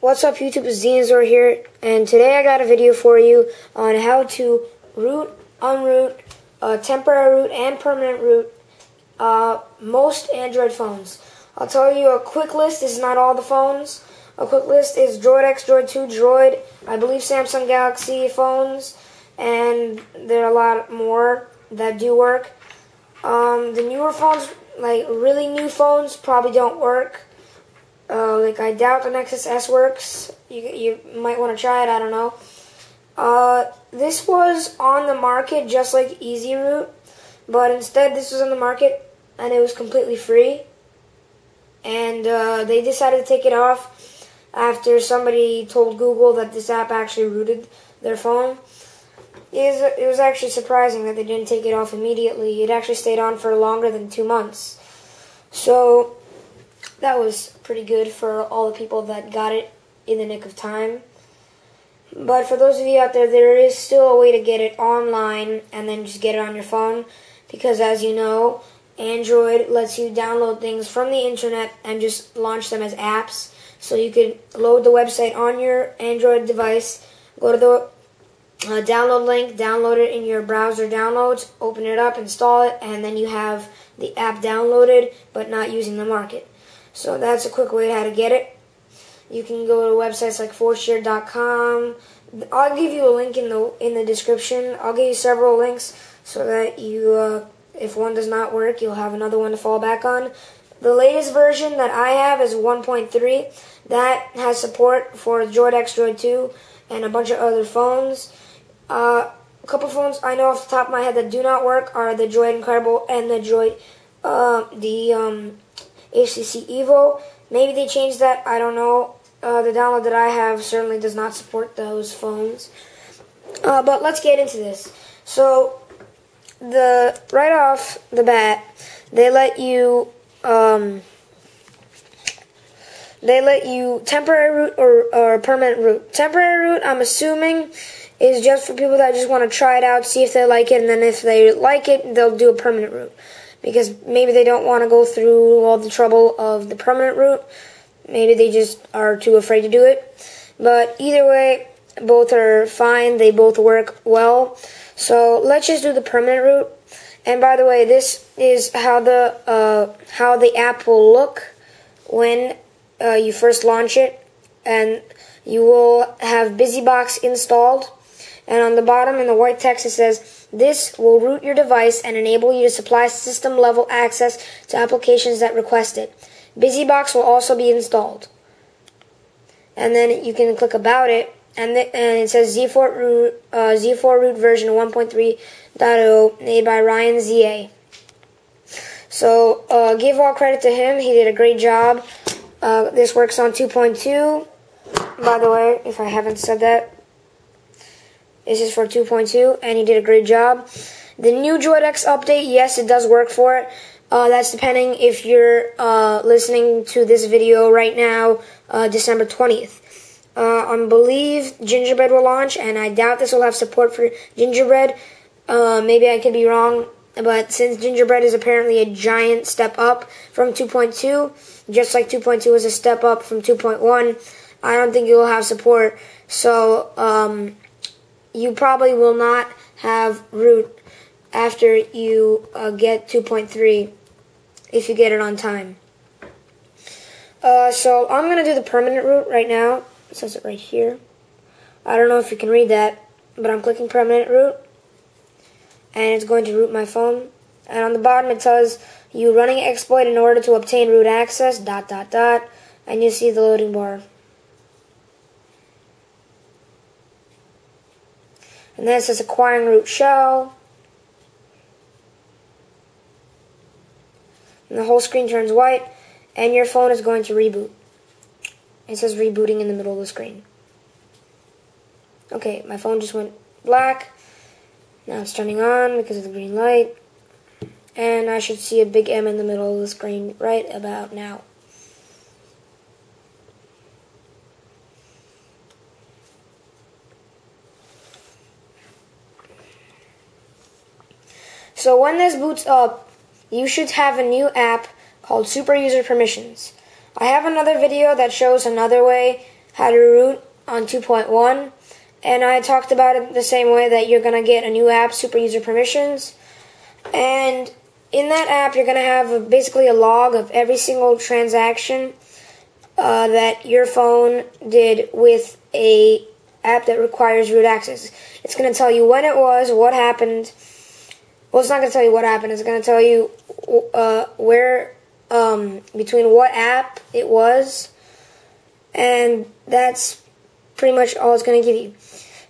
What's up YouTube, it's Z4Root here, and today I got a video for you on how to root, unroot, temporary root, and permanent root most Android phones. I'll tell you a quick list. This is not all the phones. A quick list is Droid X, Droid 2, Droid, I believe Samsung Galaxy phones, and there are a lot more that do work. The newer phones, like really new phones, probably don't work. Like I doubt the Nexus S works. You might want to try it. I don't know. This was on the market just like Root, but instead this was on the market and it was completely free. And they decided to take it off after somebody told Google that this app actually rooted their phone. It was actually surprising that they didn't take it off immediately. It actually stayed on for longer than 2 months. So that was pretty good for all the people that got it in the nick of time. But for those of you out there, there is still a way to get it online and then just get it on your phone. Because as you know, Android lets you download things from the internet and just launch them as apps. So you could load the website on your Android device, go to the download link, download it in your browser downloads, open it up, install it, and then you have the app downloaded but not using the market. So that's a quick way how to get it. You can go to websites like forshare.com. I'll give you a link in the description. I'll give you several links so that you, if one does not work, you'll have another one to fall back on. The latest version that I have is 1.3. That has support for Droid X, Droid 2, and a bunch of other phones. A couple phones I know off the top of my head that do not work are the Droid Incredible and the Droid, HTC Evo. Maybe they changed that, I don't know. The download that I have certainly does not support those phones. But let's get into this. So, right off the bat, they let you temporary root or permanent root. Temporary root, I'm assuming, is just for people that just want to try it out, see if they like it, and then if they like it, they'll do a permanent root. Because maybe they don't want to go through all the trouble of the permanent root. Maybe they just are too afraid to do it. But either way, both are fine. They both work well. So let's just do the permanent root. And by the way, this is how the app will look when you first launch it. And you will have BusyBox installed. And on the bottom in the white text it says, "This will root your device and enable you to supply system-level access to applications that request it. BusyBox will also be installed." And then you can click About It, and it says Z4Root version 1.3.0, made by Ryan ZA. So give all credit to him. He did a great job. This works on 2.2. By the way, if I haven't said that. This is for 2.2, and he did a great job. The new Droid X update, yes, it does work for it. That's depending if you're listening to this video right now, December 20th. I believe Gingerbread will launch, and I doubt this will have support for Gingerbread. Maybe I could be wrong, but since Gingerbread is apparently a giant step up from 2.2, just like 2.2 was a step up from 2.1, I don't think it will have support. So, you probably will not have root after you get 2.3 if you get it on time. So I'm going to do the permanent root right now. It says it right here. I don't know if you can read that, but I'm clicking permanent root, and it's going to root my phone. And on the bottom it says, "You running exploit in order to obtain root access, ... and you see the loading bar. And then it says acquiring root shell. And the whole screen turns white, and your phone is going to reboot. It says rebooting in the middle of the screen. Okay, my phone just went black. Now it's turning on because of the green light. And I should see a big M in the middle of the screen right about now. So when this boots up, you should have a new app called Super User Permissions. I have another video that shows another way how to root on 2.1, and I talked about it the same way that you're going to get a new app, Super User Permissions, and in that app you're going to have basically a log of every single transaction that your phone did with a app that requires root access. It's going to tell you when it was, what happened. Well, it's not going to tell you what happened. It's going to tell you where, between what app it was, and that's pretty much all it's going to give you.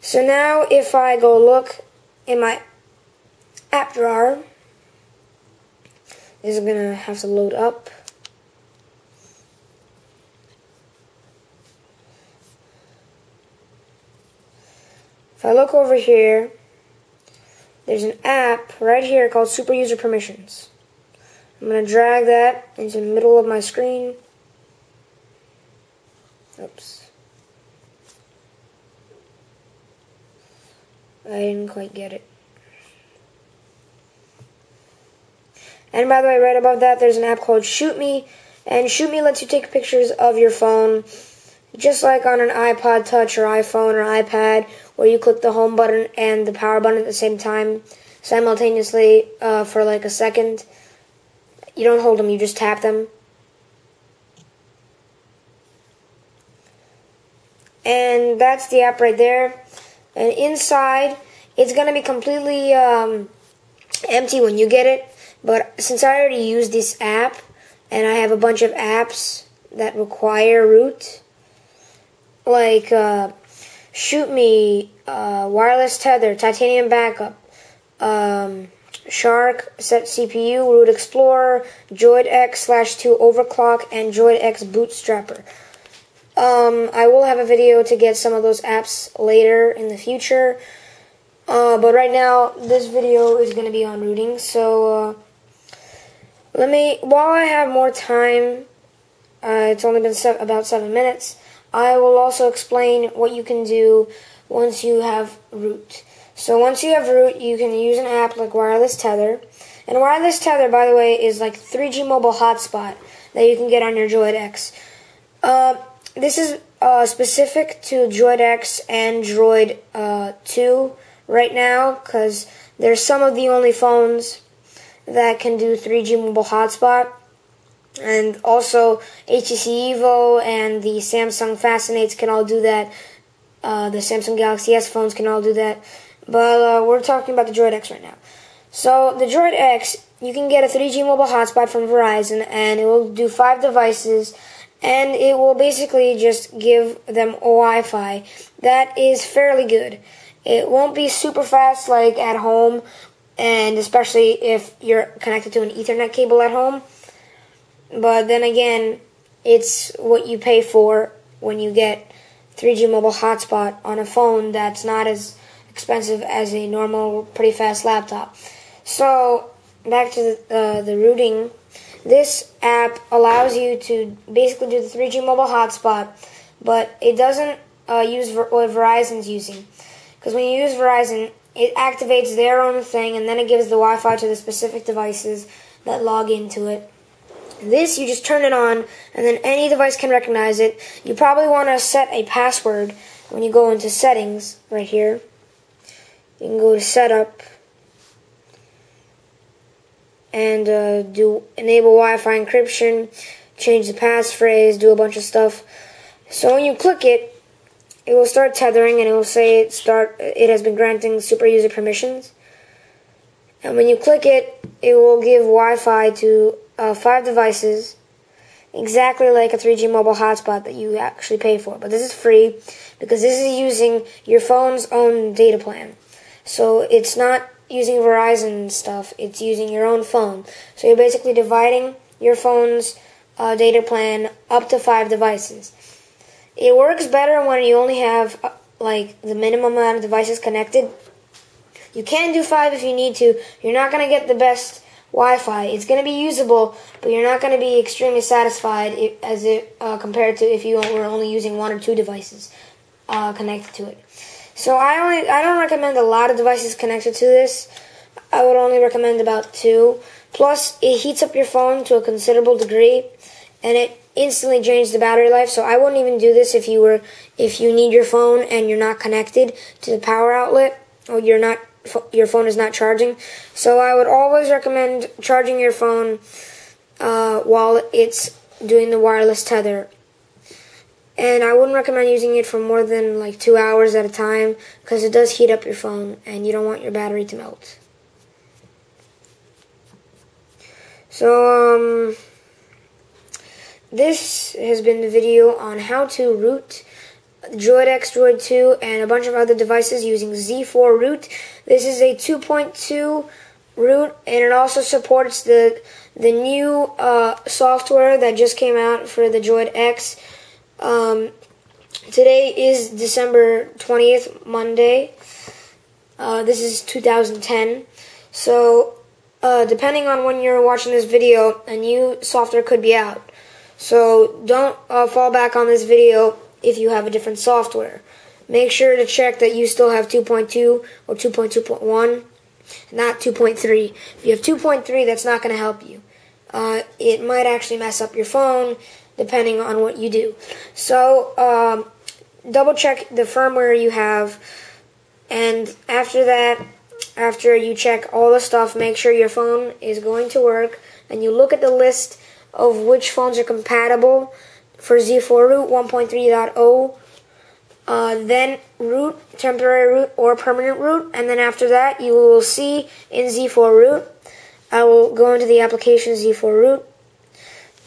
So now if I go look in my app drawer, this is going to have to load up. If I look over here, there's an app right here called Super User Permissions. I'm going to drag that into the middle of my screen. Oops. I didn't quite get it. And by the way, right above that, there's an app called Shoot Me. And Shoot Me lets you take pictures of your phone, just like on an iPod Touch or iPhone or iPad, where you click the home button and the power button at the same time, simultaneously for like a second. You don't hold them, you just tap them. And that's the app right there. And inside, it's going to be completely empty when you get it. But since I already used this app, and I have a bunch of apps that require root, like Shoot Me, Wireless Tether, Titanium Backup, Shark, Set CPU, Root Explorer, Droid X/2 Overclock, and Droid X Bootstrapper. I will have a video to get some of those apps later in the future, but right now this video is going to be on rooting. So while I have more time, it's only been about 7 minutes, I will also explain what you can do once you have root. So once you have root, you can use an app like Wireless Tether. And Wireless Tether, by the way, is like 3G mobile hotspot that you can get on your Droid X. This is specific to Droid X and Droid 2 right now, because they're some of the only phones that can do 3G mobile hotspot. And also HTC Evo and the Samsung Fascinates can all do that. The Samsung Galaxy S phones can all do that. But we're talking about the Droid X right now. So the Droid X, you can get a 3G mobile hotspot from Verizon, and it will do 5 devices, and it will basically just give them Wi-Fi that is fairly good. It won't be super fast like at home, and especially if you're connected to an Ethernet cable at home. But then again, it's what you pay for when you get 3G mobile hotspot on a phone that's not as expensive as a normal, pretty fast laptop. So, back to the rooting. This app allows you to basically do the 3G mobile hotspot, but it doesn't use what Verizon's using. Because when you use Verizon, it activates their own thing, and then it gives the Wi-Fi to the specific devices that log into it. This, you just turn it on, and then any device can recognize it. You probably want to set a password when you go into settings right here. You can go to setup and do enable Wi-Fi encryption, change the passphrase, do a bunch of stuff. So when you click it, it will start tethering, and it will say it has been granting super user permissions. And when you click it, it will give Wi-Fi to 5 devices, exactly like a 3G mobile hotspot that you actually pay for. But this is free because this is using your phone's own data plan. So it's not using Verizon stuff, it's using your own phone. So you're basically dividing your phone's data plan up to 5 devices. It works better when you only have like the minimum amount of devices connected. You can do 5 if you need to. You're not going to get the best Wi-Fi. It's going to be usable, but you're not going to be extremely satisfied compared to if you were only using 1 or 2 devices connected to it. So I don't recommend a lot of devices connected to this. I would only recommend about 2. Plus, it heats up your phone to a considerable degree, and instantly drains the battery life. So I wouldn't even do this if you need your phone and you're not connected to the power outlet, or your phone is not charging. So I would always recommend charging your phone while it's doing the wireless tether. And I wouldn't recommend using it for more than like 2 hours at a time, because it does heat up your phone and you don't want your battery to melt. So this has been the video on how to root Droid X, Droid 2, and a bunch of other devices using Z4Root. This is a 2.2 root, and it also supports the new software that just came out for the Droid X. Today is December 20th, Monday. This is 2010. So, depending on when you're watching this video, a new software could be out. So, don't fall back on this video if you have a different software. Make sure to check that you still have 2.2 or 2.2.1, not 2.3. If you have 2.3, that's not going to help you. It might actually mess up your phone, depending on what you do. So, double check the firmware you have, and after that, after you check all the stuff, make sure your phone is going to work, and you look at the list of which phones are compatible for Z4Root 1.3.0, then root, temporary root, or permanent root, and then after that, you will see in Z4Root, I will go into the application Z4Root,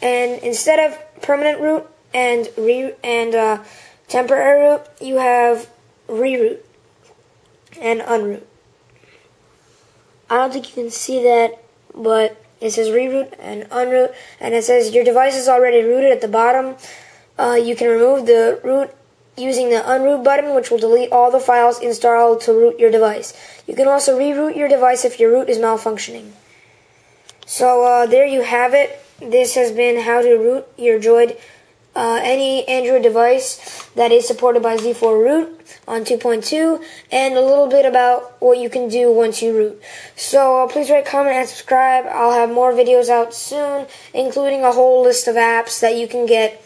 and instead of permanent root and temporary root, you have Reroot and Unroot. I don't think you can see that, but it says Reroot and Unroot, and it says your device is already rooted at the bottom. You can remove the root using the Unroot button, which will delete all the files installed to root your device. You can also reroot your device if your root is malfunctioning. So there you have it. This has been how to root your Droid, any Android device that is supported by Z4Root on 2.2, and a little bit about what you can do once you root. So please rate, comment, and subscribe. I'll have more videos out soon, including a whole list of apps that you can get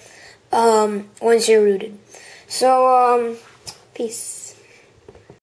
once you're rooted. So, peace.